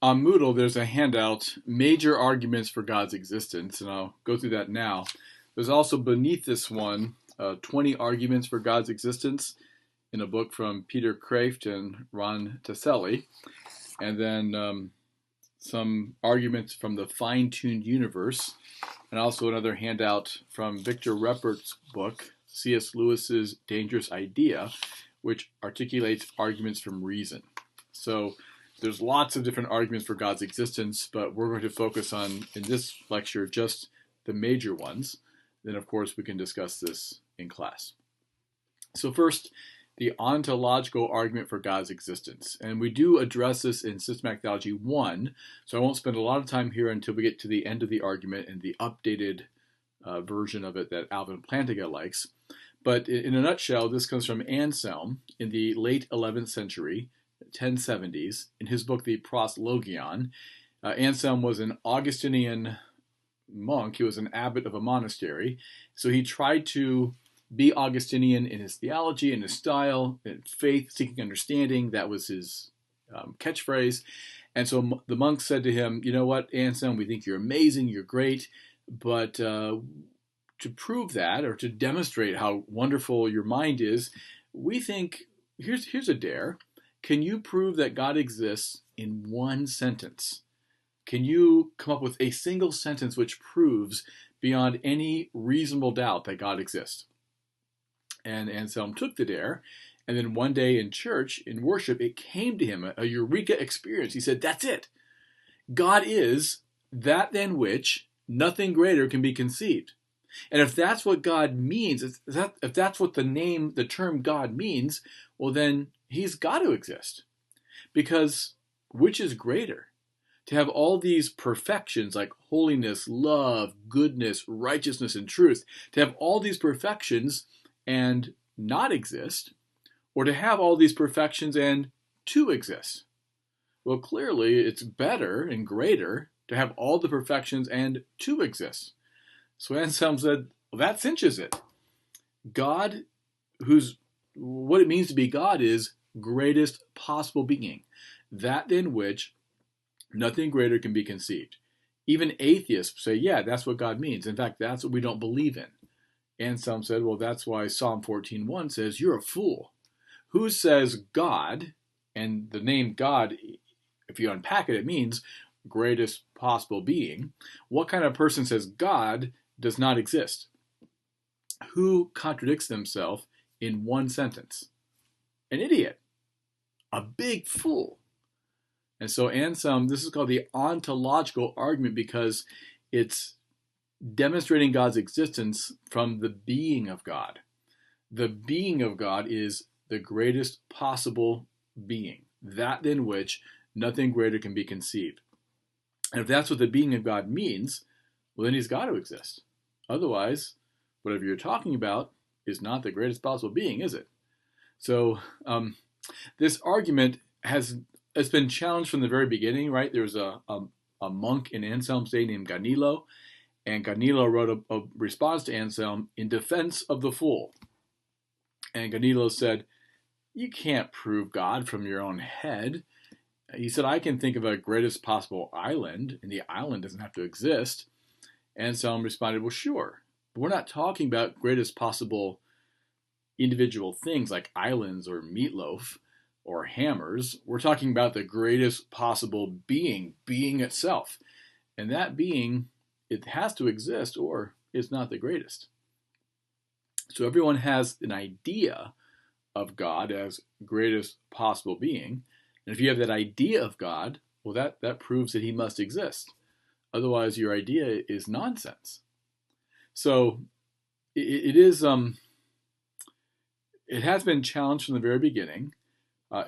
On Moodle, there's a handout, Major Arguments for God's Existence, and I'll go through that now. There's also beneath this one, 20 Arguments for God's Existence in a book from Peter Kraft and Ron Taselli, and then some arguments from the Fine-Tuned Universe, and also another handout from Victor Reppert's book, C.S. Lewis's Dangerous Idea, which articulates arguments from reason. So there's lots of different arguments for God's existence, but we're going to focus on, in this lecture, just the major ones. Then, of course, we can discuss this in class. So first, the ontological argument for God's existence. And we do address this in Systematic Theology 1, so I won't spend a lot of time here until we get to the end of the argument and the updated version of it that Alvin Plantinga likes. But in a nutshell, this comes from Anselm in the late 11th century, 1070s, in his book, the Proslogion. Anselm was an Augustinian monk. He was an abbot of a monastery. So he tried to be Augustinian in his theology, in his style, in faith, seeking understanding. That was his catchphrase. And so the monks said to him, you know what, Anselm, we think you're amazing, you're great, but to prove that, or to demonstrate how wonderful your mind is, we think, here's a dare. Can you prove that God exists in one sentence? Can you come up with a single sentence which proves beyond any reasonable doubt that God exists? And Anselm took the dare, and then one day in church, in worship, it came to him, a eureka experience. He said, that's it. God is that than which nothing greater can be conceived. And if that's what God means, if that's what the term God means, well then he's got to exist. Because which is greater? To have all these perfections like holiness, love, goodness, righteousness, and truth, to have all these perfections and not exist, or to have all these perfections and to exist? Well, clearly it's better and greater to have all the perfections and to exist. So Anselm said, well, that cinches it. God, what it means to be God is greatest possible being, that than which nothing greater can be conceived. Even atheists say, yeah, that's what God means. In fact, that's what we don't believe in. Anselm said, well, that's why Psalm 14:1 says, you're a fool. Who says God, and the name God, if you unpack it, it means greatest possible being. What kind of person says God does not exist? Who contradicts themselves in one sentence? An idiot. A big fool. And so Anselm, this is called the ontological argument because it's demonstrating God's existence from the being of God. The being of God is the greatest possible being, that than which nothing greater can be conceived. And if that's what the being of God means, well, then he's got to exist. Otherwise, whatever you're talking about is not the greatest possible being, is it? So this argument it's been challenged from the very beginning, right? There's a monk in Anselm's day named Ganilo, and Ganilo wrote a response to Anselm in defense of the fool. And Ganilo said, you can't prove God from your own head. He said, I can think of a greatest possible island, and the island doesn't have to exist. Anselm responded, well, sure. But we're not talking about greatest possible individual things like islands or meatloaf or hammers. We're talking about the greatest possible being itself. And that being, it has to exist or it's not the greatest. So everyone has an idea of God as greatest possible being. And if you have that idea of God, well, that proves that he must exist. Otherwise, your idea is nonsense. So it has been challenged from the very beginning.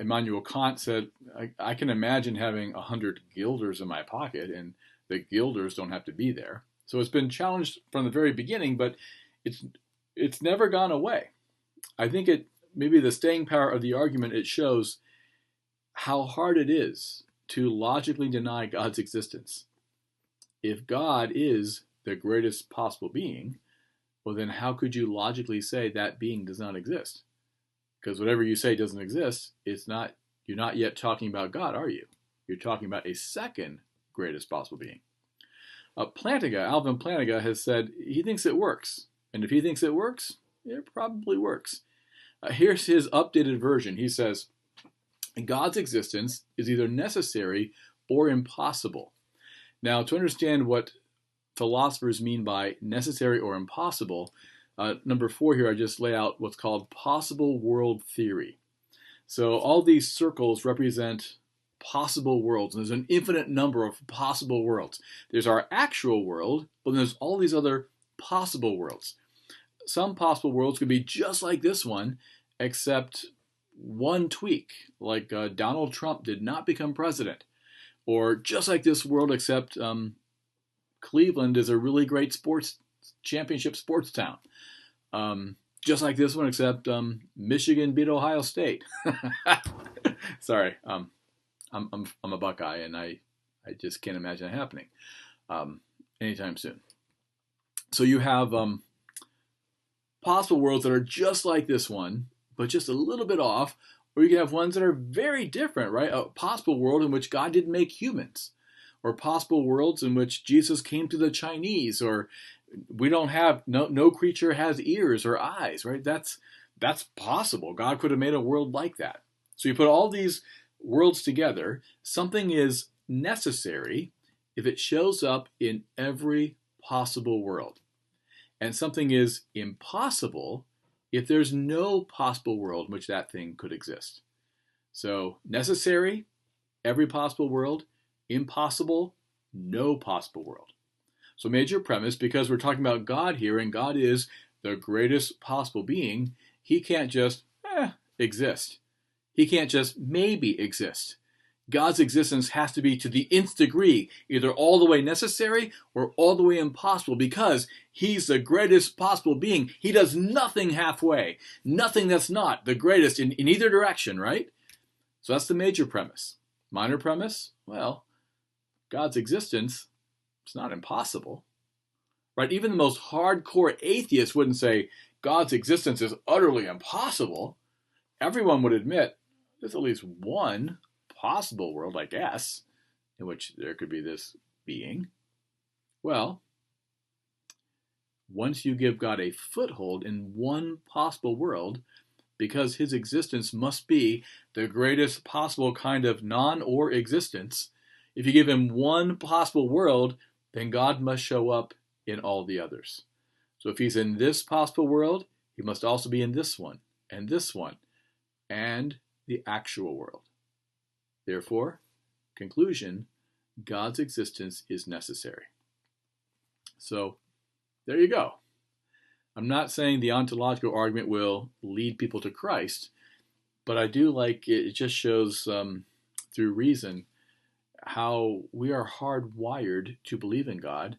Immanuel Kant said, I can imagine having 100 guilders in my pocket, and the guilders don't have to be there. So it's been challenged from the very beginning, but it's never gone away. I think maybe the staying power of the argument, it shows how hard it is to logically deny God's existence. If God is the greatest possible being, well then how could you logically say that being does not exist? Because whatever you say doesn't exist, you're not yet talking about God, are you? You're talking about a second greatest possible being. Alvin Plantinga, has said he thinks it works. And if he thinks it works, it probably works. Here's his updated version. He says, God's existence is either necessary or impossible. Now, to understand what philosophers mean by necessary or impossible, number 4 here, I just lay out what's called possible world theory. So all these circles represent possible worlds, and there's an infinite number of possible worlds. There's our actual world, but then there's all these other possible worlds. Some possible worlds could be just like this one, except one tweak, like Donald Trump did not become president, or just like this world, except Cleveland is a really great championship sports town. Just like this one, except Michigan beat Ohio State. Sorry, I'm a Buckeye, and I just can't imagine it happening anytime soon. So you have possible worlds that are just like this one, but just a little bit off, or you can have ones that are very different, right? A possible world in which God didn't make humans, or possible worlds in which Jesus came to the Chinese, or we don't have, no creature has ears or eyes, right? That's possible. God could have made a world like that. So you put all these worlds together, something is necessary if it shows up in every possible world. And something is impossible if there's no possible world in which that thing could exist. So necessary, every possible world. Impossible, no possible world. So major premise, because we're talking about God here, and God is the greatest possible being, he can't just exist. He can't just maybe exist. God's existence has to be to the nth degree, either all the way necessary or all the way impossible, because he's the greatest possible being. He does nothing halfway, nothing that's not the greatest in either direction, right? So that's the major premise. Minor premise, well, God's existence, it's not impossible, right? Even the most hardcore atheist wouldn't say God's existence is utterly impossible. Everyone would admit there's at least one possible world, I guess, in which there could be this being. Well, once you give God a foothold in one possible world, because his existence must be the greatest possible kind of non-or existence, if you give him one possible world, then God must show up in all the others. So if he's in this possible world, he must also be in this one, and the actual world. Therefore, conclusion, God's existence is necessary. So, there you go. I'm not saying the ontological argument will lead people to Christ, but I do like it. It just shows through reason how we are hardwired to believe in God,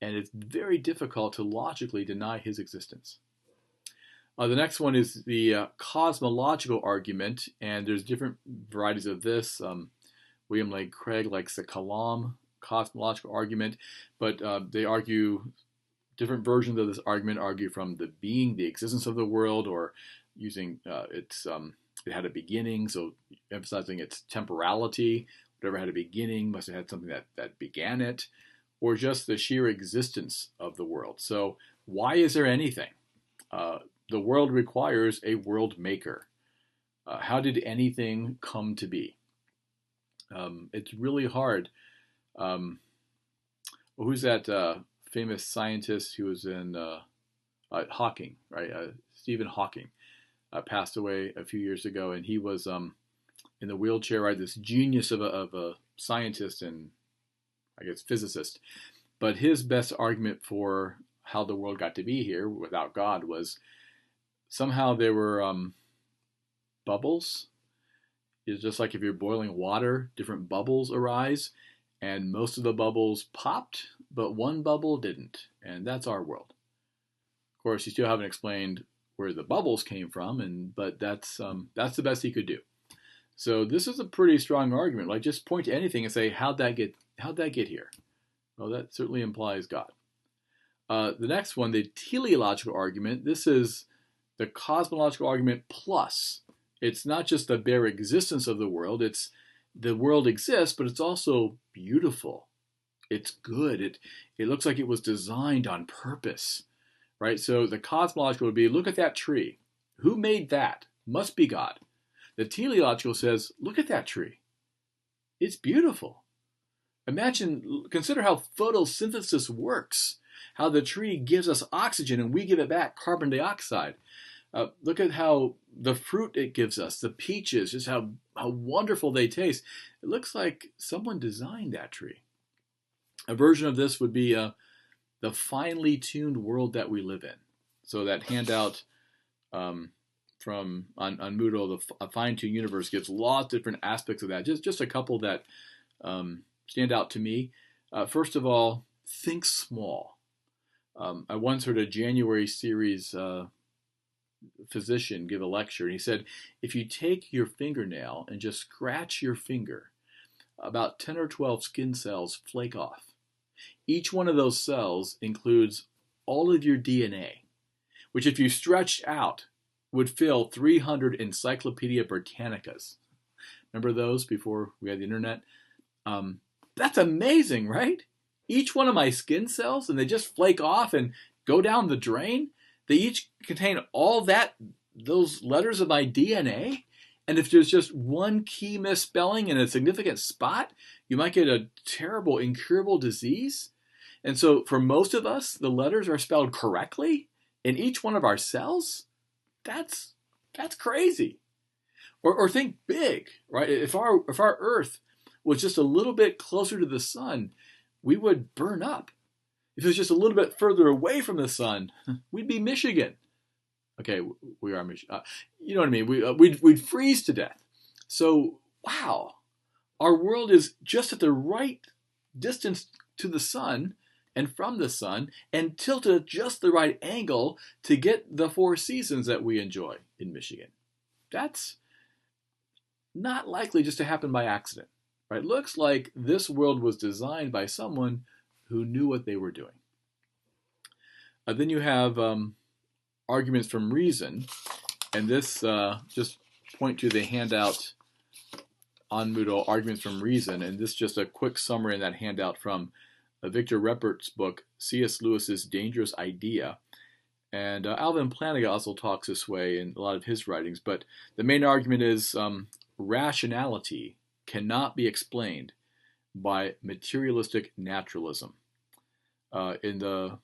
and it's very difficult to logically deny his existence. The next one is the cosmological argument, and there's different varieties of this. William Lane Craig likes the Kalam cosmological argument, but they argue different versions of this argument, argue from the being, the existence of the world, or using it had a beginning, so emphasizing its temporality. Whatever had a beginning must have had something that began it, or just the sheer existence of the world. So why is there anything? The world requires a world maker. How did anything come to be? It's really hard. Who's that famous scientist who was in Hawking, right? Stephen Hawking passed away a few years ago, and he was in the wheelchair, right? This genius of a scientist and, I guess, physicist. But his best argument for how the world got to be here without God was somehow there were bubbles. It's just like if you're boiling water, different bubbles arise, and most of the bubbles popped, but one bubble didn't, and that's our world. Of course, you still haven't explained where the bubbles came from, but that's the best he could do. So this is a pretty strong argument. Like, just point to anything and say, how'd that get here? Well, that certainly implies God. The next one, the teleological argument. This is the cosmological argument plus. It's not just the bare existence of the world. It's the world exists, but it's also beautiful. It's good. It looks like it was designed on purpose, right? So the cosmological would be, look at that tree. Who made that? Must be God. The teleological says, look at that tree. It's beautiful. Consider how photosynthesis works, how the tree gives us oxygen and we give it back carbon dioxide. Look at how the fruit it gives us, the peaches, just how wonderful they taste. It looks like someone designed that tree. A version of this would be the finely tuned world that we live in. So that handout from on Moodle, the fine-tuned universe, gives lots of different aspects of that. Just a couple that stand out to me. First of all, think small. I once heard a January series physician give a lecture, and he said, if you take your fingernail and just scratch your finger, about 10 or 12 skin cells flake off. Each one of those cells includes all of your DNA, which if you stretched out would fill 300 Encyclopedia Britannicas. Remember those before we had the internet? That's amazing, right? Each one of my skin cells, and they just flake off and go down the drain. They each contain all those letters of my DNA. And if there's just one key misspelling in a significant spot, you might get a terrible, incurable disease. And so for most of us, the letters are spelled correctly in each one of our cells. That's crazy. Or think big, right? If our Earth was just a little bit closer to the sun, we would burn up. If it was just a little bit further away from the sun, we'd be Michigan. Okay, we are Michigan. You know what I mean? We'd freeze to death. So, wow, our world is just at the right distance to the sun and from the sun, and tilted at just the right angle to get the 4 seasons that we enjoy in Michigan. That's not likely just to happen by accident, right? Looks like this world was designed by someone who knew what they were doing. Then you have arguments from reason, and this just point to the handout on Moodle, Arguments from Reason, and this is just a quick summary in that handout from Victor Reppert's book, C.S. Lewis's Dangerous Idea. And Alvin Plantinga also talks this way in a lot of his writings, but the main argument is rationality cannot be explained by materialistic naturalism. In the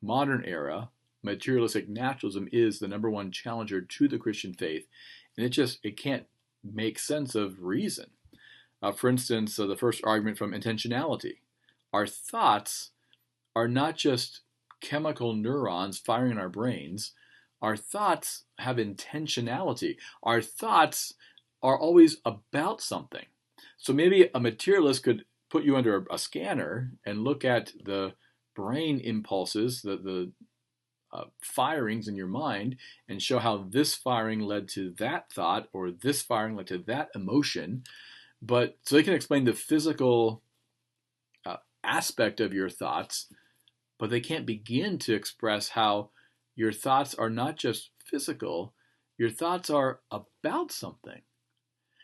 modern era, materialistic naturalism is the number one challenger to the Christian faith, and it can't make sense of reason. For instance, the first argument from intentionality. Our thoughts are not just chemical neurons firing in our brains. Our thoughts have intentionality. Our thoughts are always about something. So maybe a materialist could put you under a scanner and look at the brain impulses, the firings in your mind, and show how this firing led to that thought, or this firing led to that emotion. But so they can explain the physical aspect of your thoughts, but they can't begin to express how your thoughts are not just physical, your thoughts are about something.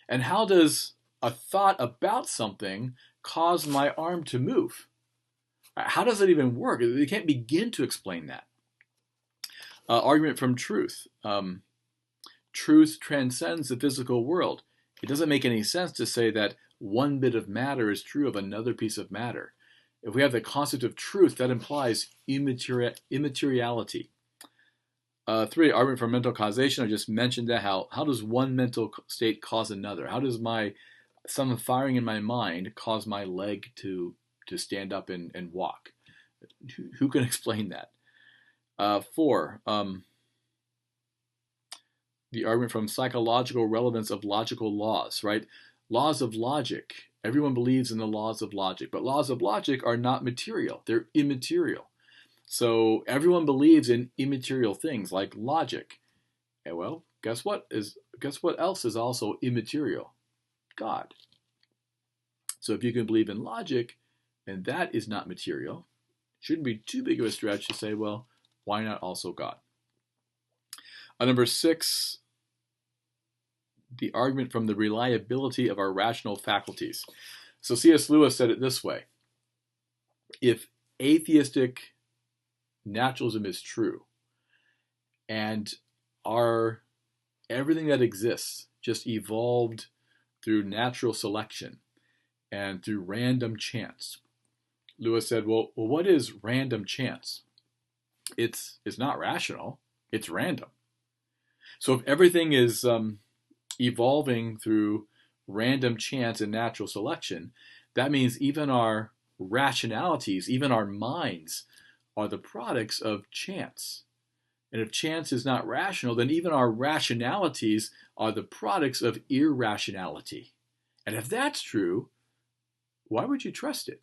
And how does a thought about something cause my arm to move? How does it even work? They can't begin to explain that. Argument from truth. Truth transcends the physical world. It doesn't make any sense to say that one bit of matter is true of another piece of matter. If we have the concept of truth, that implies immateriality. 3, argument from mental causation. I just mentioned that. How does one mental state cause another? How does some firing in my mind cause my leg to stand up and walk? Who can explain that? 4, the argument from psychological relevance of logical laws, right? Laws of logic. Everyone believes in the laws of logic, but laws of logic are not material. They're immaterial. So everyone believes in immaterial things like logic. And well, guess what else is also immaterial? God. So if you can believe in logic, and that is not material, it shouldn't be too big of a stretch to say, well, why not also God? Number 6, the argument from the reliability of our rational faculties. So C.S. Lewis said it this way: if atheistic naturalism is true, and our everything that exists just evolved through natural selection and through random chance. Lewis said, well, what is random chance? It's not rational, it's random. So if everything is evolving through random chance and natural selection, that means even our rationalities, even our minds, are the products of chance. And if chance is not rational, then even our rationalities are the products of irrationality. And if that's true, why would you trust it?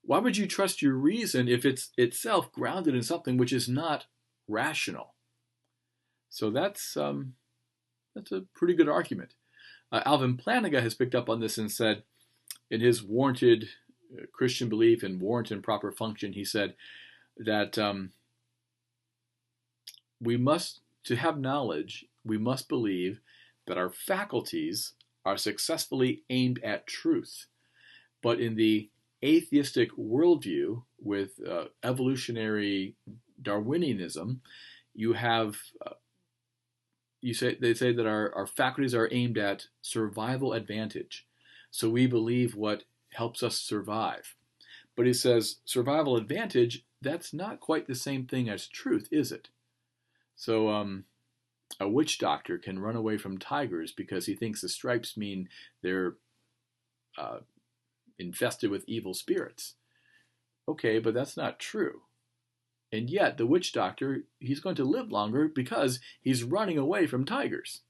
Why would you trust your reason if it's itself grounded in something which is not rational? So that's a pretty good argument. Alvin Plantinga has picked up on this and said, in his warranted Christian belief and warranted proper function, he said that to have knowledge, we must believe that our faculties are successfully aimed at truth. But in the atheistic worldview with evolutionary Darwinianism, they say that our faculties are aimed at survival advantage. So we believe what helps us survive. But he says survival advantage, that's not quite the same thing as truth, is it? So a witch doctor can run away from tigers because he thinks the stripes mean they're infested with evil spirits. Okay, but that's not true. And yet the witch doctor, he's going to live longer because he's running away from tigers.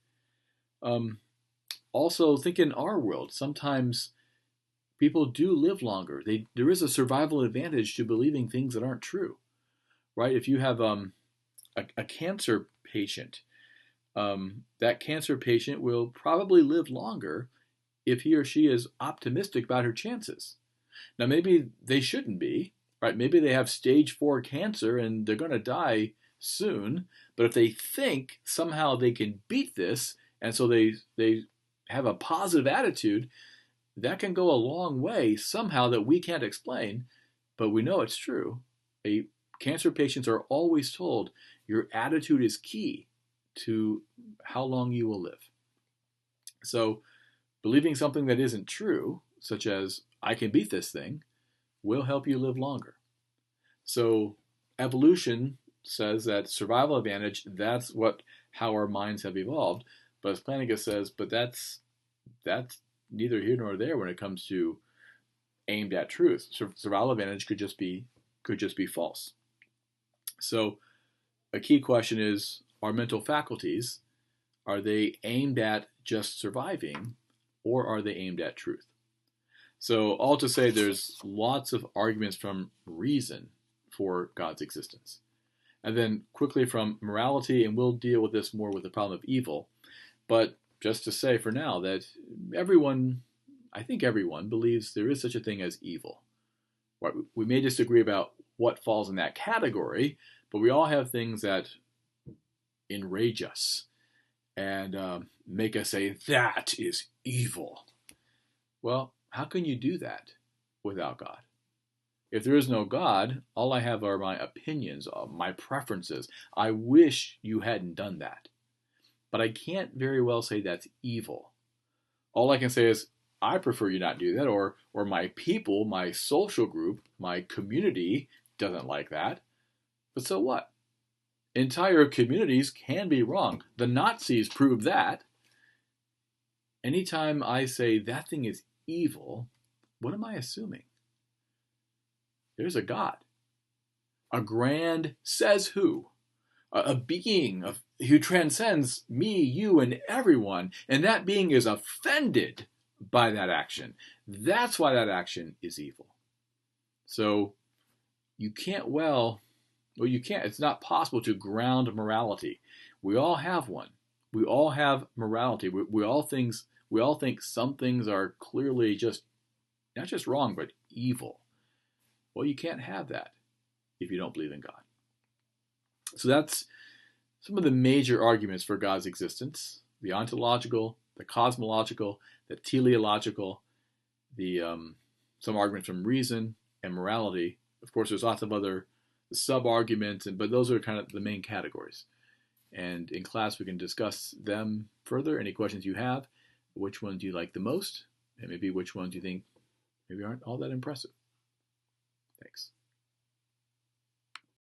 Also, think in our world, sometimes people do live longer. There is a survival advantage to believing things that aren't true, right? If you have a cancer patient, that cancer patient will probably live longer if he or she is optimistic about her chances. Now, maybe they shouldn't be, right? Maybe they have stage 4 cancer and they're going to die soon. But if they think somehow they can beat this, and so they have a positive attitude, that can go a long way somehow that we can't explain, but we know it's true. Cancer patients are always told your attitude is key to how long you will live. So believing something that isn't true, such as I can beat this thing, will help you live longer. So evolution says that survival advantage, that's how our minds have evolved. But as Plantinga says, but that's neither here nor there when it comes to aimed at truth. Survival advantage could just be false. So a key question is, our mental faculties, are they aimed at just surviving, or are they aimed at truth? So all to say, there's lots of arguments from reason for God's existence. And then quickly from morality, and we'll deal with this more with the problem of evil, but just to say for now that I think everyone believes there is such a thing as evil. We may disagree about what falls in that category, but we all have things that enrage us and make us say, that is evil. Well, how can you do that without God? If there is no God, all I have are my opinions, my preferences. I wish you hadn't done that. But I can't very well say that's evil. All I can say is, I prefer you not do that, or my people, my social group, my community doesn't like that. But so what? Entire communities can be wrong. The Nazis proved that. Anytime I say that thing is evil, what am I assuming? There's a God. A grand says who? A being who transcends me, you, and everyone, and that being is offended by that action. That's why that action is evil. So you can't it's not possible to ground morality. We all have one. We all have morality. We all think some things are clearly not just wrong, but evil. Well, you can't have that if you don't believe in God. So that's some of the major arguments for God's existence. the ontological, the cosmological, the teleological, the some arguments from reason and morality. Of course, there's lots of other sub-arguments, but those are kind of the main categories. And in class, we can discuss them further. Any questions you have, which ones you like the most, and maybe which ones you think maybe aren't all that impressive. Thanks.